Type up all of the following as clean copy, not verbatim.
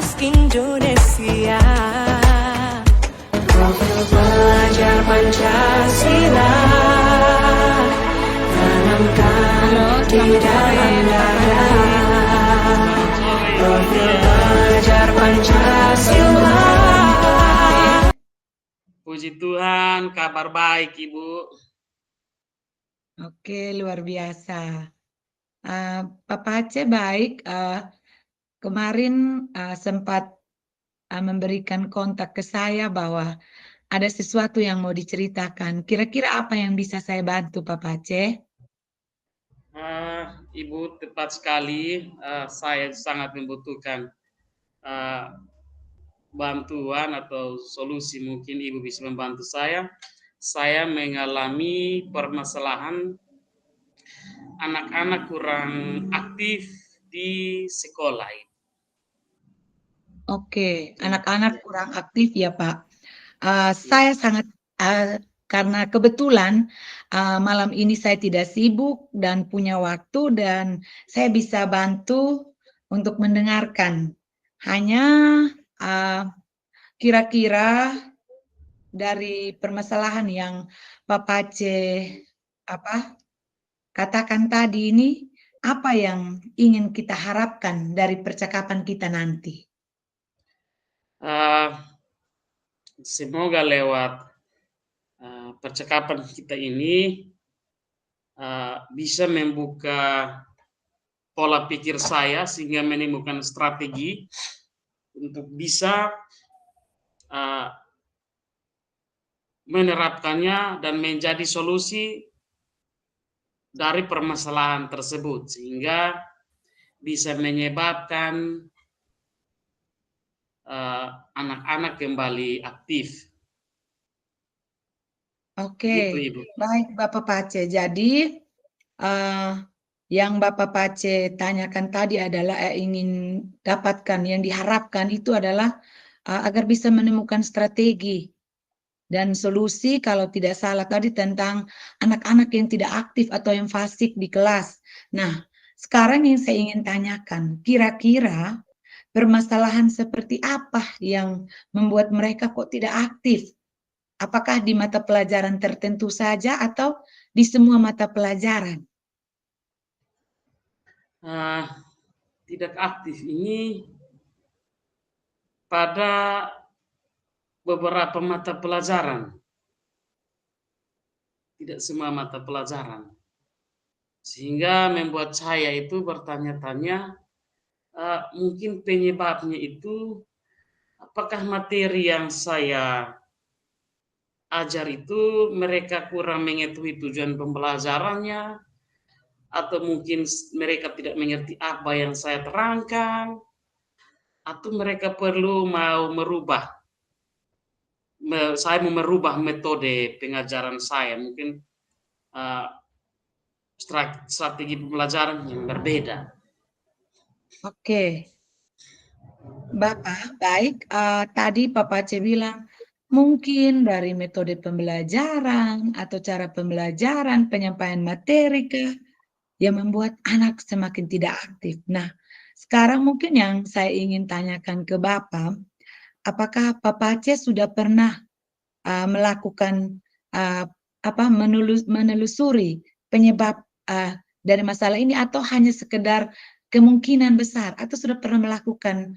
Universitas Indonesia. Profil pelajar Pancasila, tanamkan di dalam dada. Profil pelajar Pancasila. Puji Tuhan, kabar baik Ibu. Oke, luar biasa. Pak Pace baik. Kemarin sempat memberikan kontak ke saya bahwa ada sesuatu yang mau diceritakan. Kira-kira apa yang bisa saya bantu, Pak Pace? Ibu tepat sekali. Saya sangat membutuhkan bantuan atau solusi. Mungkin Ibu bisa membantu saya. Saya mengalami permasalahan anak-anak kurang aktif di sekolah. Oke, anak-anak kurang aktif ya Pak. Saya sangat karena kebetulan malam ini saya tidak sibuk dan punya waktu dan saya bisa bantu untuk mendengarkan. Hanya kira-kira dari permasalahan yang Pak Pace katakan tadi ini, apa yang ingin kita harapkan dari percakapan kita nanti? Semoga lewat percakapan kita ini bisa membuka pola pikir saya sehingga menemukan strategi untuk bisa menerapkannya dan menjadi solusi dari permasalahan tersebut sehingga bisa menyebabkan anak-anak kembali aktif. Oke, gitu, Ibu. Baik Bapak Pace. Jadi yang Bapak Pace tanyakan tadi adalah ingin dapatkan yang diharapkan itu adalah agar bisa menemukan strategi dan solusi kalau tidak salah tadi tentang anak-anak yang tidak aktif atau yang fasik di kelas. Nah, sekarang yang saya ingin tanyakan, kira-kira permasalahan seperti apa yang membuat mereka kok tidak aktif? Apakah di mata pelajaran tertentu saja atau di semua mata pelajaran? Tidak aktif ini pada beberapa mata pelajaran, tidak semua mata pelajaran, sehingga membuat saya itu bertanya-tanya, mungkin penyebabnya itu apakah materi yang saya ajar itu mereka kurang mengetahui tujuan pembelajarannya, atau mungkin mereka tidak mengerti apa yang saya terangkan, atau mereka perlu mau merubah. Saya mau merubah metode pengajaran saya, mungkin strategi pembelajaran yang berbeda. Oke, Bapak, baik. Tadi Pak Pace bilang mungkin dari metode pembelajaran atau cara pembelajaran, penyampaian materi yang membuat anak semakin tidak aktif. Nah, sekarang mungkin yang saya ingin tanyakan ke Bapak, apakah Pak Pace sudah pernah melakukan menelusuri penyebab dari masalah ini atau hanya sekedar kemungkinan besar atau sudah pernah melakukan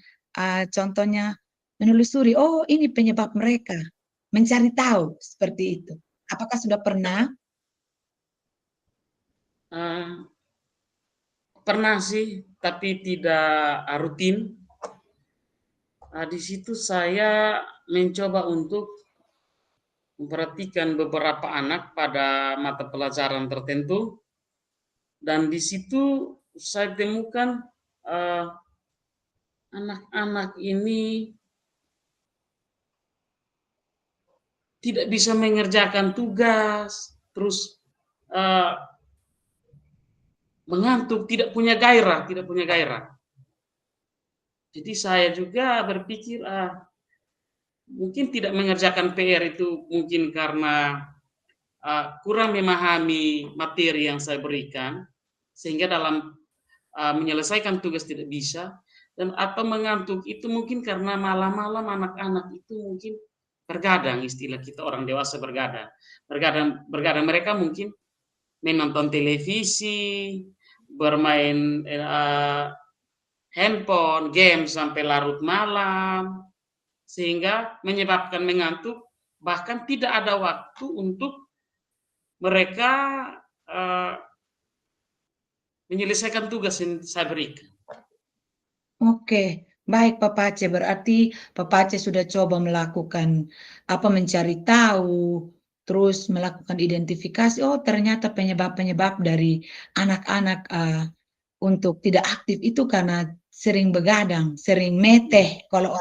contohnya menelusuri, oh ini penyebab mereka, mencari tahu seperti itu. Apakah sudah pernah? Pernah sih, tapi tidak rutin. Di situ saya mencoba untuk memperhatikan beberapa anak pada mata pelajaran tertentu, dan di situ saya temukan anak-anak ini tidak bisa mengerjakan tugas, terus mengantuk, tidak punya gairah. Jadi saya juga berpikir mungkin tidak mengerjakan PR itu mungkin karena kurang memahami materi yang saya berikan, sehingga dalam menyelesaikan tugas tidak bisa. dan atau mengantuk itu mungkin karena malam-malam anak-anak itu mungkin bergadang, istilah kita orang dewasa bergadang. Bergadang mereka mungkin menonton televisi, bermain handphone, game sampai larut malam, sehingga menyebabkan mengantuk, bahkan tidak ada waktu untuk mereka menyelesaikan tugas yang saya berikan. Oke, baik Pak Pace. Berarti Pak Pace sudah coba melakukan mencari tahu, terus melakukan identifikasi. Oh, ternyata penyebab-penyebab dari anak-anak untuk tidak aktif itu karena sering begadang, sering meteh. Kalau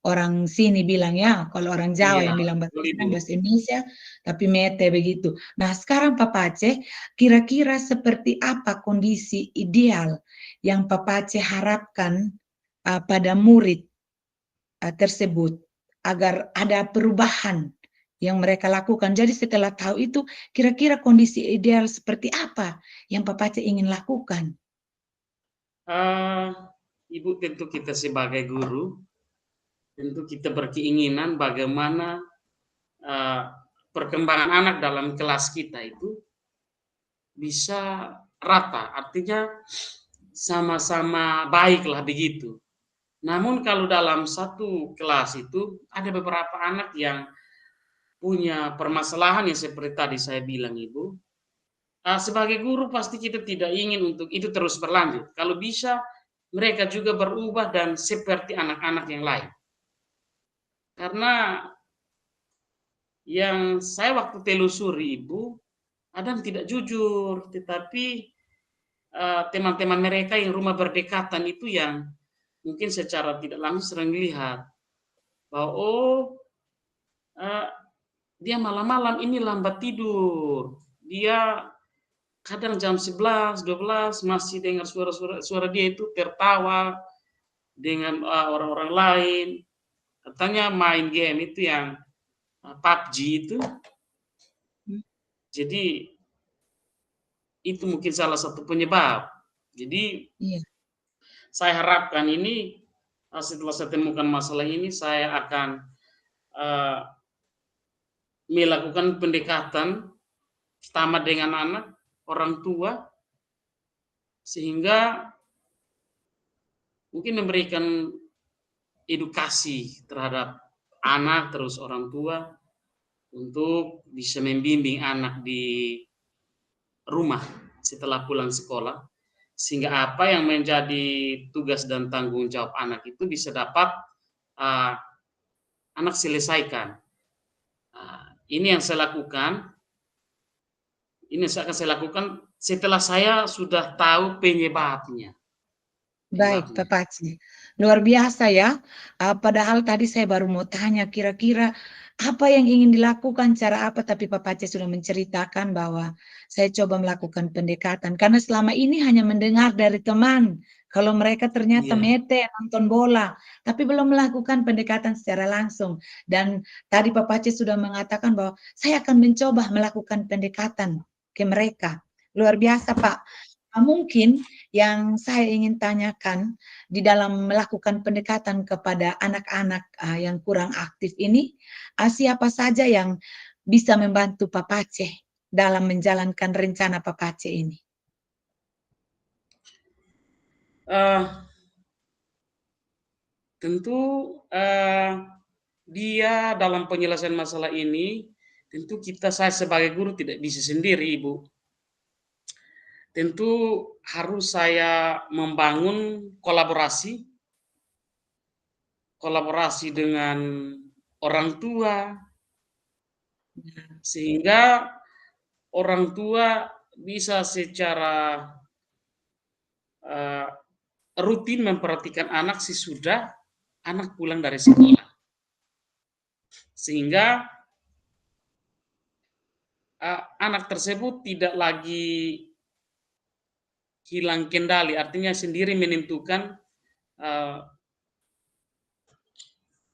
orang sini bilang ya, kalau orang Jawa Iya, yang bilang betul Ibu. bahasa Indonesia, tapi meteh begitu. Nah, sekarang Pak Pace, kira-kira seperti apa kondisi ideal yang Pak Pace harapkan pada murid tersebut agar ada perubahan yang mereka lakukan. Jadi setelah tahu itu, kira-kira kondisi ideal seperti apa yang Pak Pace ingin lakukan? Ibu, tentu kita sebagai guru, tentu kita berkeinginan bagaimana perkembangan anak dalam kelas kita itu bisa rata, artinya sama-sama baiklah begitu. Namun kalau dalam satu kelas itu ada beberapa anak yang punya permasalahan yang seperti tadi saya bilang Ibu. Sebagai guru pasti kita tidak ingin untuk itu terus berlanjut. Kalau bisa mereka juga berubah dan seperti anak-anak yang lain. Karena yang saya waktu telusuri Ibu, ada yang tidak jujur, tetapi teman-teman mereka yang rumah berdekatan itu yang mungkin secara tidak langsung sering lihat bahwa dia malam-malam ini lambat tidur, dia kadang jam 11, 12 masih dengar suara dia itu tertawa dengan orang-orang lain, katanya main game itu yang PUBG itu. Jadi itu mungkin salah satu penyebab. Jadi saya harapkan ini setelah saya temukan masalah ini, saya akan melakukan pendekatan pertama dengan anak, orang tua, sehingga mungkin memberikan edukasi terhadap anak terus orang tua untuk bisa membimbing anak di rumah setelah pulang sekolah, sehingga apa yang menjadi tugas dan tanggung jawab anak itu bisa dapat anak selesaikan. Ini yang saya lakukan. Ini akan saya lakukan setelah saya sudah tahu penyebabnya. Baik, Pak Pace. Luar biasa ya. Padahal tadi saya baru mau tanya kira-kira apa yang ingin dilakukan, cara apa, tapi Pak Pace sudah menceritakan bahwa saya coba melakukan pendekatan. Karena selama ini hanya mendengar dari teman, kalau mereka ternyata mete nonton bola, tapi belum melakukan pendekatan secara langsung. Dan tadi Pak Pace sudah mengatakan bahwa saya akan mencoba melakukan pendekatan ke mereka. Luar biasa, Pak. Mungkin yang saya ingin tanyakan di dalam melakukan pendekatan kepada anak-anak yang kurang aktif ini, siapa saja yang bisa membantu Pak Pace dalam menjalankan rencana Pak Pace ini? Tentu dia dalam penyelesaian masalah ini, tentu saya sebagai guru tidak bisa sendiri, Ibu. Tentu harus saya membangun kolaborasi dengan orang tua, sehingga orang tua bisa secara rutin memperhatikan anak sesudah anak pulang dari sekolah, sehingga anak tersebut tidak lagi hilang kendali, artinya sendiri menentukan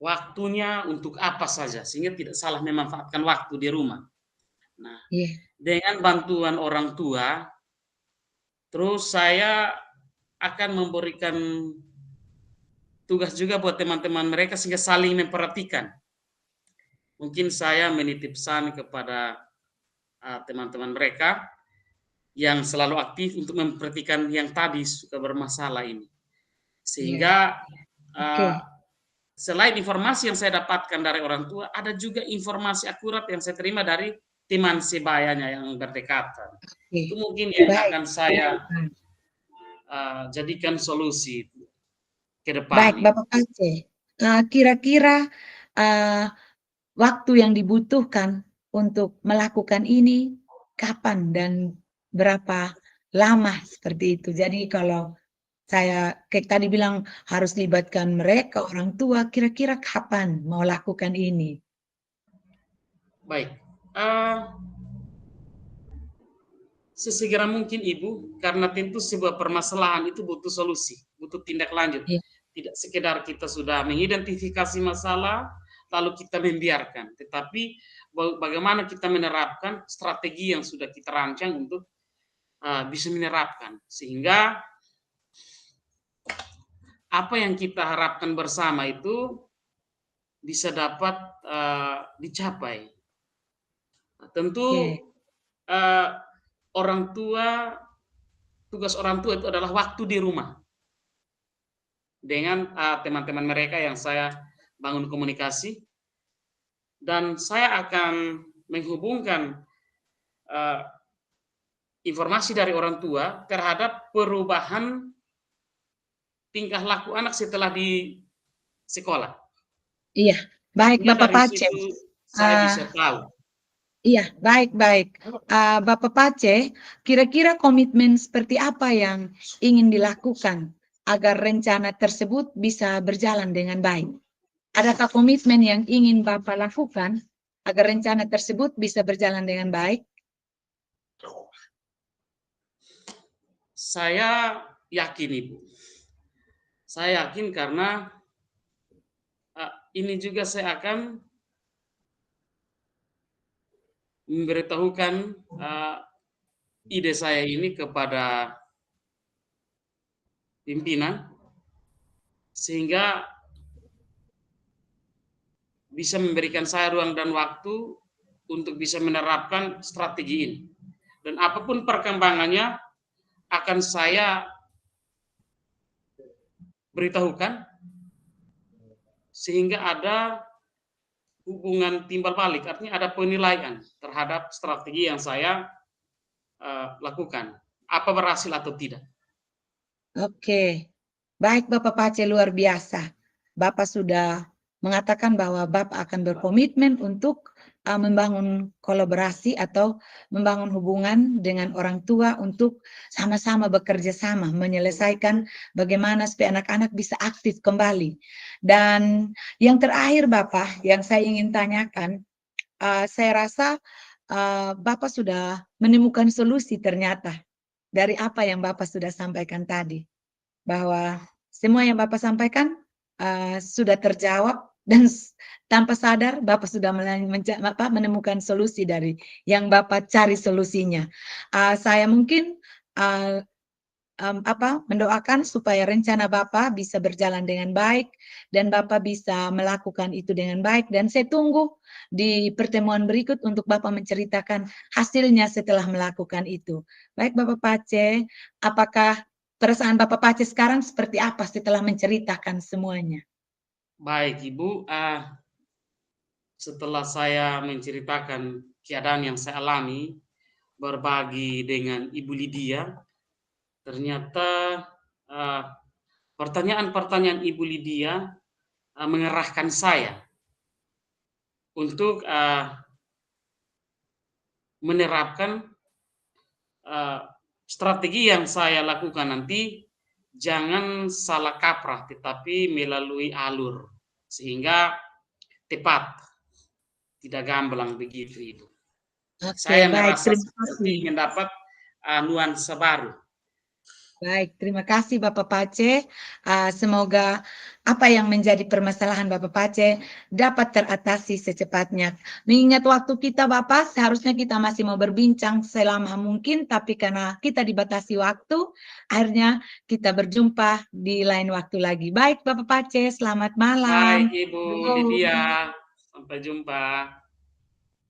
waktunya untuk apa saja, sehingga tidak salah memanfaatkan waktu di rumah. Nah, dengan bantuan orang tua, terus saya akan memberikan tugas juga buat teman-teman mereka sehingga saling memperhatikan. Mungkin saya menitip pesan kepada teman-teman mereka yang selalu aktif untuk memperhatikan yang tadi suka bermasalah ini. Iya. Sehingga Oke. selain informasi yang saya dapatkan dari orang tua, ada juga informasi akurat yang saya terima dari teman sebayanya yang berdekatan. Oke. Itu mungkin yang Baik. akan saya jadikan solusi ke Baik, depan. Bapak Pace. Kira-kira waktu yang dibutuhkan untuk melakukan ini kapan dan berapa lama seperti itu. Jadi kalau saya kayak tadi bilang harus libatkan mereka, orang tua, kira-kira kapan mau lakukan ini? Baik, sesegera mungkin Ibu, karena tentu sebuah permasalahan itu butuh solusi, butuh tindak lanjut. Iya. Tidak sekedar kita sudah mengidentifikasi masalah, lalu kita membiarkan. Tetapi bagaimana kita menerapkan strategi yang sudah kita rancang untuk bisa menerapkan. Sehingga apa yang kita harapkan bersama itu bisa dapat dicapai. Tentu orang tua, tugas orang tua itu adalah waktu di rumah dengan teman-teman mereka yang saya bangun komunikasi, dan saya akan menghubungkan informasi dari orang tua terhadap perubahan tingkah laku anak setelah di sekolah. Iya, baik Bapak Dari Pace. situ saya bisa tahu. Iya, baik. Bapak Pace, kira-kira komitmen seperti apa yang ingin dilakukan agar rencana tersebut bisa berjalan dengan baik? Adakah komitmen yang ingin Bapak lakukan agar rencana tersebut bisa berjalan dengan baik? Saya yakin, Ibu. Saya yakin karena ini juga saya akan memberitahukan ide saya ini kepada pimpinan sehingga bisa memberikan saya ruang dan waktu untuk bisa menerapkan strategi ini. Dan apapun perkembangannya akan saya beritahukan sehingga ada hubungan timbal balik, artinya ada penilaian terhadap strategi yang saya lakukan, apa berhasil atau tidak. Oke, baik Bapak Pace, luar biasa. Bapak sudah mengatakan bahwa Bapak akan berkomitmen untuk membangun kolaborasi atau membangun hubungan dengan orang tua untuk sama-sama bekerja sama menyelesaikan bagaimana supaya anak-anak bisa aktif kembali. Dan yang terakhir Bapak, yang saya ingin tanyakan, saya rasa Bapak sudah menemukan solusi ternyata dari apa yang Bapak sudah sampaikan tadi, bahwa semua yang Bapak sampaikan sudah terjawab dan tanpa sadar Bapak sudah menemukan solusi dari yang Bapak cari solusinya. Saya mungkin mendoakan supaya rencana Bapak bisa berjalan dengan baik dan Bapak bisa melakukan itu dengan baik, dan saya tunggu di pertemuan berikut untuk Bapak menceritakan hasilnya setelah melakukan itu. Baik Bapak Pace, apakah perasaan Bapak Pace sekarang seperti apa setelah menceritakan semuanya? Baik Ibu, setelah saya menceritakan keadaan yang saya alami, berbagi dengan Ibu Lydia, ternyata pertanyaan-pertanyaan Ibu Lydia mengerahkan saya untuk menerapkan strategi yang saya lakukan nanti jangan salah kaprah, tetapi melalui alur sehingga tepat, tidak gamblang begitu itu. Oke, Saya baik, merasa terima seperti kasih. mendapat nuansa baru. Baik, terima kasih Bapak Pace. Semoga apa yang menjadi permasalahan Bapak Pace dapat teratasi secepatnya. Mengingat waktu kita Bapak, seharusnya kita masih mau berbincang selama mungkin, tapi karena kita dibatasi waktu, akhirnya kita berjumpa di lain waktu lagi. Baik Bapak Pace, selamat Baik malam. Ibu Nuhun. Lydia, sampai jumpa.